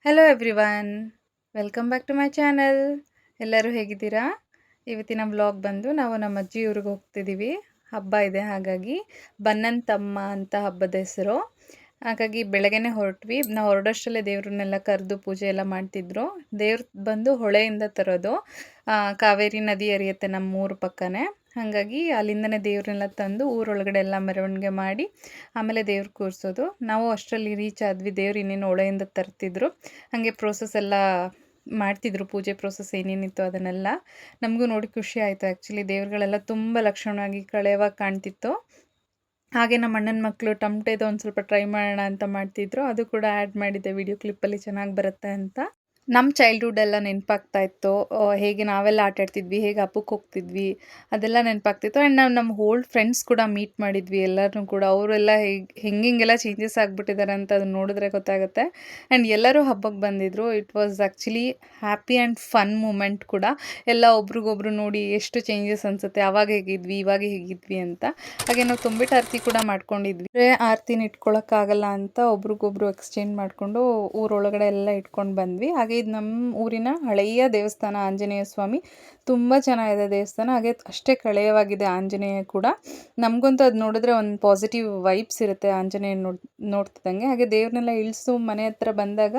Hello everyone, welcome back to my channel. ಎಲ್ಲರೂ ಹೇಗಿದ್ದೀರಾ? ಇವತ್ತಿನ ವ್ಲಾಗ್ ಬಂದು ನಾವು ನಮ್ಮ ಅಜ್ಜಿ ಊರಿಗೆ ಹೋಗ್ತಿದ್ದೀವಿ. ಹಬ್ಬ ಇದೆ, ಹಾಗಾಗಿ ಬನ್ನಂತಮ್ಮ ಅಂತ ಹಬ್ಬದ ಹೆಸರು. ಹಾಗಾಗಿ ಬೆಳಗ್ಗೆನೆ ಹೊರಟ್ವಿ. ನಾವು ಹೊರಡೋಷ್ಟರಲ್ಲೇ ದೇವ್ರನ್ನೆಲ್ಲ ಕರೆದು ಪೂಜೆ ಎಲ್ಲ ಮಾಡ್ತಿದ್ರು. ದೇವ್ರು ಬಂದು ಹೊಳೆಯಿಂದ ತರೋದು. ಕಾವೇರಿ ನದಿ ಹರಿಯುತ್ತೆ ನಮ್ಮ ಊರ ಪಕ್ಕನೇ. ಹಾಗಾಗಿ ಅಲ್ಲಿಂದನೇ ದೇವ್ರನ್ನೆಲ್ಲ ತಂದು ಊರೊಳಗಡೆ ಎಲ್ಲ ಮೆರವಣಿಗೆ ಮಾಡಿ ಆಮೇಲೆ ದೇವ್ರು ಕೂರಿಸೋದು. ನಾವು ಅಷ್ಟರಲ್ಲಿ ರೀಚ್ ಆದ್ವಿ. ದೇವ್ರು ಇನ್ನೇನು ಹೊಳೆಯಿಂದ ತರ್ತಿದ್ರು. ಹಾಗೆ ಪ್ರೋಸೆಸ್ ಎಲ್ಲ ಮಾಡ್ತಿದ್ರು, ಪೂಜೆ ಪ್ರೋಸೆಸ್ ಏನೇನಿತ್ತು ಅದನ್ನೆಲ್ಲ. ನಮಗೂ ನೋಡಿ ಖುಷಿ ಆಯಿತು. ಆ್ಯಕ್ಚುಲಿ ದೇವ್ರುಗಳೆಲ್ಲ ತುಂಬ ಲಕ್ಷಣವಾಗಿ ಕಳೆಯವಾಗಿ ಕಾಣ್ತಿತ್ತು. ಹಾಗೆ ನಮ್ಮ ಅಣ್ಣನ ಮಕ್ಕಳು ಟಮಟೆದು ಒಂದು ಸ್ವಲ್ಪ ಟ್ರೈ ಮಾಡೋಣ ಅಂತ ಮಾಡ್ತಿದ್ರು. ಅದು ಕೂಡ ಆ್ಯಡ್ ಮಾಡಿದ್ದೆ ವಿಡಿಯೋ ಕ್ಲಿಪ್ಪಲ್ಲಿ, ಚೆನ್ನಾಗಿ ಬರುತ್ತೆ ಅಂತ. ನಮ್ಮ ಚೈಲ್ಡ್ಹುಡ್ ಎಲ್ಲ ನೆನಪಾಗ್ತಾ ಇತ್ತು. ಹೇಗೆ ನಾವೆಲ್ಲ ಆಟಾಡ್ತಿದ್ವಿ, ಹೇಗೆ ಹಬ್ಬಕ್ಕೆ ಹೋಗ್ತಿದ್ವಿ, ಅದೆಲ್ಲ ನೆನಪಾಗ್ತಿತ್ತು. ಆ್ಯಂಡ್ ನಾವು ನಮ್ಮ ಓಲ್ಡ್ ಫ್ರೆಂಡ್ಸ್ ಕೂಡ ಮೀಟ್ ಮಾಡಿದ್ವಿ ಎಲ್ಲರನ್ನೂ ಕೂಡ. ಅವರೆಲ್ಲ ಹೆಂಗೆಲ್ಲ ಚೇಂಜಸ್ ಆಗಿಬಿಟ್ಟಿದ್ದಾರೆ ಅಂತ ಅದನ್ನ ನೋಡಿದ್ರೆ ಗೊತ್ತಾಗುತ್ತೆ. ಆ್ಯಂಡ್ ಎಲ್ಲರೂ ಹಬ್ಬಕ್ಕೆ ಬಂದಿದ್ದರು. It was actually happy and fun moment ಕೂಡ. ಎಲ್ಲ ಒಬ್ರಿಗೊಬ್ರು ನೋಡಿ ಎಷ್ಟು ಚೇಂಜಸ್ ಅನಿಸುತ್ತೆ, ಆವಾಗ ಹೇಗಿದ್ವಿ ಇವಾಗ ಹೇಗಿದ್ವಿ ಅಂತ. ಹಾಗೆ ನಾವು ತುಂಬಿಟ್ಟು ಆರತಿ ಕೂಡ ಮಾಡ್ಕೊಂಡಿದ್ವಿ. ಆರತಿನ ಇಟ್ಕೊಳ್ಳೋಕ್ಕಾಗಲ್ಲ ಅಂತ ಒಬ್ರಿಗೊಬ್ರು ಎಕ್ಸ್ಚೇಂಜ್ ಮಾಡಿಕೊಂಡು ಊರೊಳಗಡೆ ಎಲ್ಲ ಇಟ್ಕೊಂಡು ಬಂದ್ವಿ. ಹಾಗೆ ಇದು ನಮ್ಮ ಊರಿನ ಹಳೆಯ ದೇವಸ್ಥಾನ, ಆಂಜನೇಯ ಸ್ವಾಮಿ. ತುಂಬ ಚೆನ್ನಾಗಿದೆ ದೇವಸ್ಥಾನ. ಹಾಗೆ ಅಷ್ಟೇ ಕಳೆಯವಾಗಿದೆ ಆಂಜನೇಯ ಕೂಡ. ನಮಗಂತೂ ಅದು ನೋಡಿದ್ರೆ ಒಂದು ಪಾಸಿಟಿವ್ ವೈಬ್ಸ್ ಇರುತ್ತೆ ಆಂಜನೇಯ ನೋಡ್ತಿದ್ದಂಗೆ. ಹಾಗೆ ದೇವ್ರನ್ನೆಲ್ಲ ಇಳಿಸು ಮನೆ ಹತ್ರ ಬಂದಾಗ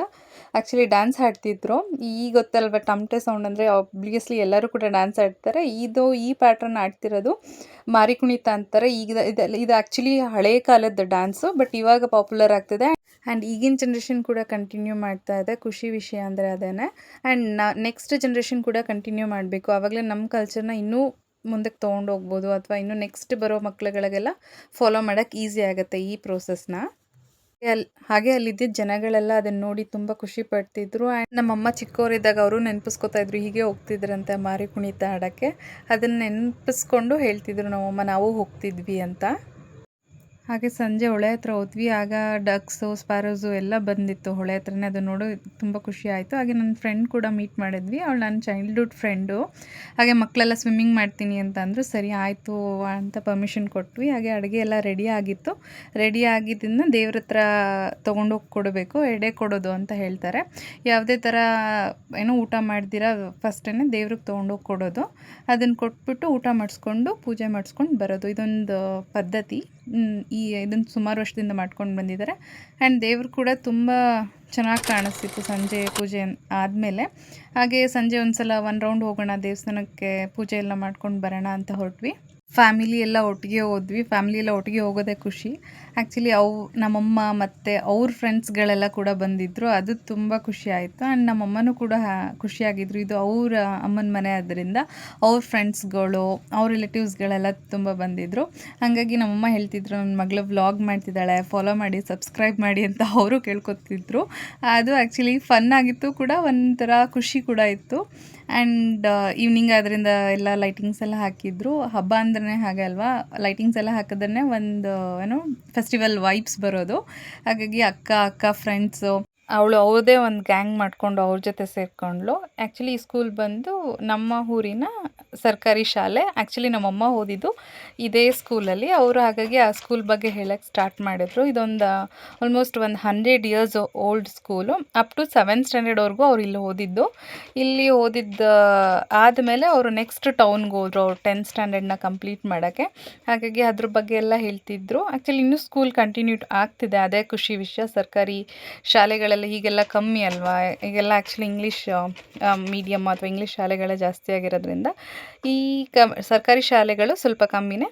ಆ್ಯಕ್ಚುಲಿ ಡ್ಯಾನ್ಸ್ ಆಡ್ತಿದ್ರು. ಈಗ ಗೊತ್ತಲ್ವ, ಟಮಟೆ ಸೌಂಡ್ ಅಂದರೆ ಆಬ್ವಿಯಸ್ಲಿ ಎಲ್ಲರೂ ಕೂಡ ಡ್ಯಾನ್ಸ್ ಆಡ್ತಾರೆ. ಈ ಪ್ಯಾಟ್ರನ್ ಆಡ್ತಿರೋದು ಮಾರಿ ಕುಣಿತ ಅಂತಾರೆ. ಈಗ ಇದು ಆ್ಯಕ್ಚುಲಿ ಹಳೆಯ ಕಾಲದ ಡ್ಯಾನ್ಸು, ಬಟ್ ಇವಾಗ ಪಾಪ್ಯುಲರ್ ಆಗ್ತಿದೆ. ಆ್ಯಂಡ್ ಈಗಿನ ಜನ್ರೇಷನ್ ಕೂಡ ಕಂಟಿನ್ಯೂ ಮಾಡ್ತಾ ಇದೆ. ಖುಷಿ ವಿಷಯ ಅಂದರೆ ಅದೇನೆ. ಆ್ಯಂಡ್ ನೆಕ್ಸ್ಟ್ ಜನ್ರೇಷನ್ ಕೂಡ ಕಂಟಿನ್ಯೂ ಮಾಡಬೇಕು. ಆವಾಗಲೇ ನಮ್ಮ ಕಲ್ಚರ್ನ ಇನ್ನೂ ಮುಂದಕ್ಕೆ ತೊಗೊಂಡು ಹೋಗ್ಬೋದು, ಅಥವಾ ಇನ್ನೂ ನೆಕ್ಸ್ಟ್ ಬರೋ ಮಕ್ಳುಗಳಿಗೆಲ್ಲ ಫಾಲೋ ಮಾಡೋಕ್ಕೆ ಈಸಿ ಆಗುತ್ತೆ ಈ ಪ್ರೋಸೆಸ್ನ. ಹಾಗೆ ಅಲ್ಲಿದ್ದ ಜನಗಳೆಲ್ಲ ಅದನ್ನು ನೋಡಿ ತುಂಬ ಖುಷಿ ಪಡ್ತಿದ್ರು. ಆ್ಯಂಡ್ ನಮ್ಮಮ್ಮ ಚಿಕ್ಕವರಿದ್ದಾಗ ಅವರು ನೆನಪಿಸ್ಕೊತಾ ಇದ್ರು, ಹೀಗೆ ಹೋಗ್ತಿದ್ರಂತೆ ಮಾರಿ ಕುಣಿತ ಆಡೋಕ್ಕೆ. ಅದನ್ನು ನೆನಪಿಸ್ಕೊಂಡು ಹೇಳ್ತಿದ್ರು ನಮ್ಮಮ್ಮ, ನಾವು ಹೋಗ್ತಿದ್ವಿ ಅಂತ. ಹಾಗೆ ಸಂಜೆ ಹೊಳೆ ಹತ್ರ ಹೋದ್ವಿ. ಆಗ ಡಕ್ಸು, ಸ್ಪ್ಯಾರೋಸು ಎಲ್ಲ ಬಂದಿತ್ತು ಹೊಳೆ ಹತ್ರನೇ. ಅದು ನೋಡೋ ತುಂಬ ಖುಷಿ ಆಯಿತು. ಹಾಗೆ ನನ್ನ ಫ್ರೆಂಡ್ ಕೂಡ ಮೀಟ್ ಮಾಡಿದ್ವಿ. ಅವಳು ನನ್ನ ಚೈಲ್ಡ್ಹುಡ್ ಫ್ರೆಂಡು. ಹಾಗೆ ಮಕ್ಕಳೆಲ್ಲ ಸ್ವಿಮ್ಮಿಂಗ್ ಮಾಡ್ತೀನಿ ಅಂತ ಅಂದರು. ಸರಿ ಆಯಿತು ಅಂತ ಪರ್ಮಿಷನ್ ಕೊಟ್ವಿ. ಹಾಗೆ ಅಡುಗೆ ಎಲ್ಲ ರೆಡಿ ಆಗಿತ್ತು. ರೆಡಿ ಆಗಿದ್ದನ್ನು ದೇವ್ರ ಹತ್ರ ತೊಗೊಂಡೋಗಿ ಕೊಡಬೇಕು, ಎಡೆ ಕೊಡೋದು ಅಂತ ಹೇಳ್ತಾರೆ. ಯಾವುದೇ ಥರ ಊಟ ಮಾಡ್ದಿರ ಫಸ್ಟೇ ದೇವ್ರಿಗೆ ತೊಗೊಂಡೋಗಿ ಕೊಡೋದು. ಅದನ್ನು ಕೊಟ್ಬಿಟ್ಟು ಊಟ ಮಾಡಿಸ್ಕೊಂಡು ಪೂಜೆ ಮಾಡಿಸ್ಕೊಂಡು ಬರೋದು. ಇದೊಂದು ಪದ್ಧತಿ. ಇದನ್ನು ಸುಮಾರು ವರ್ಷದಿಂದ ಮಾಡ್ಕೊಂಡು ಬಂದಿದ್ದಾರೆ. ಆ್ಯಂಡ್ ದೇವರು ಕೂಡ ತುಂಬ ಚೆನ್ನಾಗಿ ಕಾಣಿಸ್ತಿತ್ತು ಸಂಜೆ ಪೂಜೆ ಆದಮೇಲೆ. ಹಾಗೆ ಸಂಜೆ ಒಂದು ಸಲ ಒಂದು ರೌಂಡ್ ಹೋಗೋಣ ದೇವಸ್ಥಾನಕ್ಕೆ, ಪೂಜೆ ಎಲ್ಲ ಮಾಡ್ಕೊಂಡು ಬರೋಣ ಅಂತ ಹೊರಟ್ವಿ. ಫ್ಯಾಮಿಲಿ ಎಲ್ಲ ಒಟ್ಟಿಗೆ ಹೋದ್ವಿ. ಫ್ಯಾಮಿಲಿ ಎಲ್ಲ ಒಟ್ಟಿಗೆ ಹೋಗೋದೇ ಖುಷಿ. ಆ್ಯಕ್ಚುಲಿ ನಮ್ಮಮ್ಮ ಮತ್ತು ಅವ್ರ ಫ್ರೆಂಡ್ಸ್ಗಳೆಲ್ಲ ಕೂಡ ಬಂದಿದ್ದರು. ಅದು ತುಂಬ ಖುಷಿ ಆಯಿತು. ಆ್ಯಂಡ್ ನಮ್ಮಮ್ಮನೂ ಕೂಡ ಖುಷಿಯಾಗಿದ್ದರು. ಇದು ಅವರ ಅಮ್ಮನ ಮನೆ ಆದ್ದರಿಂದ ಅವ್ರ ಫ್ರೆಂಡ್ಸ್ಗಳು, ಅವ್ರ ರಿಲೇಟಿವ್ಸ್ಗಳೆಲ್ಲ ತುಂಬ ಬಂದಿದ್ದರು. ಹಾಗಾಗಿ ನಮ್ಮಮ್ಮ ಹೇಳ್ತಿದ್ರು, ನನ್ನ ಮಗಳು ವ್ಲಾಗ್ ಮಾಡ್ತಿದ್ದಾಳೆ, ಫಾಲೋ ಮಾಡಿ, ಸಬ್ಸ್ಕ್ರೈಬ್ ಮಾಡಿ ಅಂತ ಅವರು ಕೇಳ್ಕೊತಿದ್ರು. ಅದು ಆ್ಯಕ್ಚುಲಿ ಫನ್ ಆಗಿತ್ತು ಕೂಡ, ಒಂಥರ ಖುಷಿ ಕೂಡ ಇತ್ತು. ಆ್ಯಂಡ್ ಈವ್ನಿಂಗ್ ಅದರಿಂದ ಎಲ್ಲ ಲೈಟಿಂಗ್ಸ್ ಎಲ್ಲ ಹಾಕಿದ್ರು. ಹಬ್ಬ ಅಂದ್ರೆ ಹಾಗೆ ಅಲ್ವಾ, ಲೈಟಿಂಗ್ಸ್ ಎಲ್ಲ ಹಾಕಿದ್ರೆ ಒಂದು ಫೆಸ್ಟಿವಲ್ ವೈಬ್ಸ್ ಬರೋದು. ಹಾಗಾಗಿ ಅಕ್ಕ ಫ್ರೆಂಡ್ಸು, ಅವಳು ಅವ್ರದ್ದೇ ಒಂದು ಗ್ಯಾಂಗ್ ಮಾಡಿಕೊಂಡು ಅವ್ರ ಜೊತೆ ಸೇರಿಕೊಂಡ್ಳು. ಆ್ಯಕ್ಚುಲಿ ಈ ಸ್ಕೂಲ್ ಬಂದು ನಮ್ಮ ಊರಿನ ಸರ್ಕಾರಿ ಶಾಲೆ. ಆ್ಯಕ್ಚುಲಿ ನಮ್ಮಮ್ಮ ಓದಿದ್ದು ಇದೇ ಸ್ಕೂಲಲ್ಲಿ. ಅವರು ಹಾಗಾಗಿ ಆ ಸ್ಕೂಲ್ ಬಗ್ಗೆ ಹೇಳಕ್ಕೆ ಸ್ಟಾರ್ಟ್ ಮಾಡಿದ್ರು. ಇದೊಂದು almost 100 years old school. Up to 7th ಸ್ಟ್ಯಾಂಡರ್ಡ್ವರೆಗೂ ಅವ್ರು ಇಲ್ಲಿ ಓದಿದ್ದು. ಇಲ್ಲಿ ಆದಮೇಲೆ ಅವರು ನೆಕ್ಸ್ಟ್ ಟೌನ್ಗೆ ಹೋದ್ರು, ಅವ್ರು 10th ಸ್ಟ್ಯಾಂಡರ್ಡ್ನ ಕಂಪ್ಲೀಟ್ ಮಾಡೋಕ್ಕೆ. ಹಾಗಾಗಿ ಅದ್ರ ಬಗ್ಗೆ ಎಲ್ಲ ಹೇಳ್ತಿದ್ರು. ಆ್ಯಕ್ಚುಲಿ ಇನ್ನೂ ಸ್ಕೂಲ್ ಕಂಟಿನ್ಯೂ ಆಗ್ತಿದೆ, ಅದೇ ಖುಷಿ ವಿಷಯ. ಸರ್ಕಾರಿ ಶಾಲೆಗಳೆಲ್ಲ ಹೀಗೆಲ್ಲ ಕಮ್ಮಿ ಅಲ್ವಾ, ಈಗೆಲ್ಲ ಆ್ಯಕ್ಚುಲಿ ಇಂಗ್ಲೀಷ್ ಮೀಡಿಯಮ್ ಅಥವಾ ಇಂಗ್ಲೀಷ್ ಶಾಲೆಗಳೇ ಜಾಸ್ತಿ ಆಗಿರೋದ್ರಿಂದ ಈ ಸರ್ಕಾರಿ ಶಾಲೆಗಳು ಸ್ವಲ್ಪ ಕಮ್ಮಿನೇ.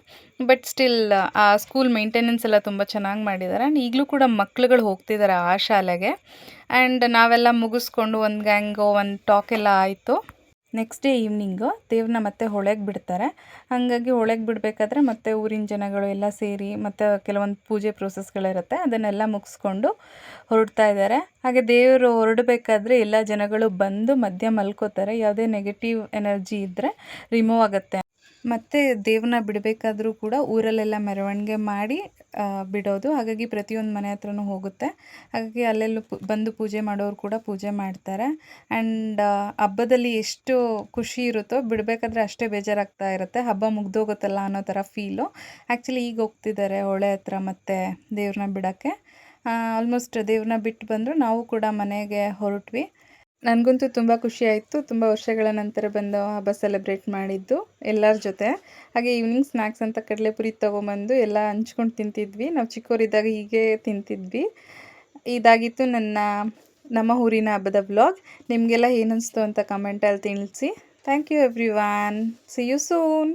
ಬಟ್ ಸ್ಟಿಲ್ ಆ ಸ್ಕೂಲ್ ಮೇಂಟೆನೆನ್ಸ್ ಎಲ್ಲ ತುಂಬ ಚೆನ್ನಾಗಿ ಮಾಡಿದ್ದಾರೆ. ಆ್ಯಂಡ್ ಈಗಲೂ ಕೂಡ ಮಕ್ಳುಗಳು ಹೋಗ್ತಿದ್ದಾರೆ ಆ ಶಾಲೆಗೆ. ಆ್ಯಂಡ್ ನಾವೆಲ್ಲ ಮುಗಿಸ್ಕೊಂಡು ಒಂದು ಗ್ಯಾಂಗು ಒಂದು ಟಾಕ್ ಎಲ್ಲ ಆಯಿತು. ನೆಕ್ಸ್ಟ್ ಡೇ ಈವ್ನಿಂಗು ದೇವ್ರನ್ನ ಮತ್ತೆ ಹೊಳೆಗೆ ಬಿಡ್ತಾರೆ. ಹಾಗಾಗಿ ಹೊಳೆಗೆ ಬಿಡಬೇಕಾದ್ರೆ ಮತ್ತೆ ಊರಿನ ಜನಗಳು ಎಲ್ಲ ಸೇರಿ ಮತ್ತು ಕೆಲವೊಂದು ಪೂಜೆ ಪ್ರೋಸೆಸ್ಗಳಿರುತ್ತೆ, ಅದನ್ನೆಲ್ಲ ಮುಗಿಸ್ಕೊಂಡು ಹೊರಡ್ತಾ ಇದ್ದಾರೆ. ಹಾಗೆ ದೇವರು ಹೊರಡಬೇಕಾದ್ರೆ ಎಲ್ಲ ಜನಗಳು ಬಂದು ಮಧ್ಯ ಮಲ್ಕೋತಾರೆ. ಯಾವುದೇ ನೆಗೆಟಿವ್ ಎನರ್ಜಿ ಇದ್ದರೆ ರಿಮೂವ್ ಆಗುತ್ತೆ. ಮತ್ತು ದೇವ್ರನ್ನ ಬಿಡಬೇಕಾದ್ರೂ ಕೂಡ ಊರಲ್ಲೆಲ್ಲ ಮೆರವಣಿಗೆ ಮಾಡಿ ಬಿಡೋದು. ಹಾಗಾಗಿ ಪ್ರತಿಯೊಂದು ಮನೆ ಹತ್ರನೂ ಹೋಗುತ್ತೆ. ಹಾಗಾಗಿ ಅಲ್ಲೆಲ್ಲೂ ಬಂದು ಪೂಜೆ ಮಾಡೋರು ಕೂಡ ಪೂಜೆ ಮಾಡ್ತಾರೆ. ಆ್ಯಂಡ್ ಹಬ್ಬದಲ್ಲಿ ಎಷ್ಟು ಖುಷಿ ಇರುತ್ತೋ ಬಿಡಬೇಕಾದ್ರೆ ಅಷ್ಟೇ ಬೇಜಾರಾಗ್ತಾ ಇರುತ್ತೆ. ಹಬ್ಬ ಮುಗ್ದೋಗುತ್ತಲ್ಲ ಅನ್ನೋ ಥರ ಫೀಲು. ಆ್ಯಕ್ಚುಲಿ ಈಗ ಹೋಗ್ತಿದ್ದಾರೆ ಹೊಳೆ ಹತ್ರ ಮತ್ತೆ ದೇವ್ರನ್ನ ಬಿಡೋಕ್ಕೆ. ಆಲ್ಮೋಸ್ಟ್ ದೇವ್ರನ್ನ ಬಿಟ್ಟು ಬಂದರು. ನಾವು ಕೂಡ ಮನೆಗೆ ಹೊರಟ್ವಿ. ನನಗಂತೂ ತುಂಬ ಖುಷಿ ಆಯಿತು. ತುಂಬ ವರ್ಷಗಳ ನಂತರ ಬಂದು ಹಬ್ಬ ಸೆಲೆಬ್ರೇಟ್ ಮಾಡಿದ್ದು ಎಲ್ಲರ ಜೊತೆ. ಹಾಗೆ ಈವ್ನಿಂಗ್ ಸ್ನ್ಯಾಕ್ಸ್ ಅಂತ ಕಡಲೆಪುರಿ ತೊಗೊಂಬಂದು ಎಲ್ಲ ಹಂಚ್ಕೊಂಡು ತಿಂತಿದ್ವಿ. ನಾವು ಚಿಕ್ಕವರಿದ್ದಾಗ ಹೀಗೆ ತಿಂತಿದ್ವಿ. ಇದಾಗಿತ್ತು ನಮ್ಮ ಊರಿನ ಹಬ್ಬದ ವ್ಲಾಗ್. ನಿಮಗೆಲ್ಲ ಏನನ್ನಿಸ್ತು ಅಂತ ಕಮೆಂಟಲ್ಲಿ ತಿಳಿಸಿ. Thank you everyone. See you soon.